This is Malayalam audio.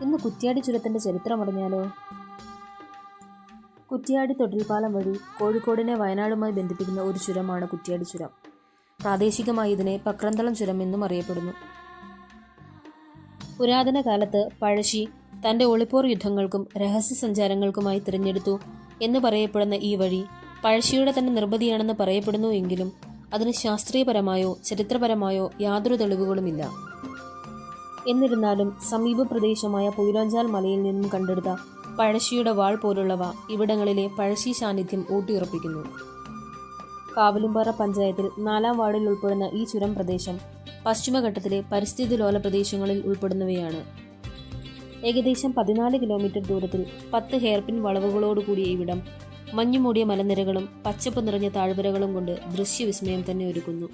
ഇന്ന് കുറ്റ്യാടി ചുരത്തിൻ്റെ ചരിത്രമറിഞ്ഞാലോ? കുറ്റ്യാടി തൊട്ടിൽപ്പാലം വഴി കോഴിക്കോടിനെ വയനാടുമായി ബന്ധിപ്പിക്കുന്ന ഒരു ചുരമാണ് കുറ്റ്യാടി ചുരം. പ്രാദേശികമായി ഇതിനെ പക്രന്തളം ചുരം എന്നും അറിയപ്പെടുന്നു. പുരാതന കാലത്ത് പഴശ്ശി തൻ്റെ ഒളിപ്പോർ യുദ്ധങ്ങൾക്കും രഹസ്യ സഞ്ചാരങ്ങൾക്കുമായി തിരഞ്ഞെടുത്തു എന്ന് പറയപ്പെടുന്ന ഈ വഴി പഴശ്ശിയുടെ തന്നെ നിർമ്മിതിയാണെന്ന് പറയപ്പെടുന്നു എങ്കിലും അതിന് ശാസ്ത്രീയപരമായോ ചരിത്രപരമായോ യാതൊരു തെളിവുകളുമില്ല. എന്നിരുന്നാലും സമീപ പ്രദേശമായ പൊയിലാഞ്ചാൽ മലയിൽ നിന്നും കണ്ടെടുത്ത പഴശ്ശിയുടെ വാൾ പോലുള്ളവ ഇവിടങ്ങളിലെ പഴശ്ശി സാന്നിധ്യം ഊട്ടിയുറപ്പിക്കുന്നു. കാവിലുംപാറ പഞ്ചായത്തിൽ 4-ാം വാർഡിൽ ഉൾപ്പെടുന്ന ഈ ചുരം പ്രദേശം പശ്ചിമഘട്ടത്തിലെ പരിസ്ഥിതി ലോല പ്രദേശങ്ങളിൽ ഉൾപ്പെടുന്നവയാണ്. ഏകദേശം 14 കിലോമീറ്റർ ദൂരത്തിൽ 10 ഹെയർപിൻ വളവുകളോടുകൂടിയ ഇവിടം മഞ്ഞുമൂടിയ മലനിരകളും പച്ചപ്പ് നിറഞ്ഞ താഴ്വരകളും കൊണ്ട് ദൃശ്യവിസ്മയം തന്നെ ഒരുക്കുന്നു.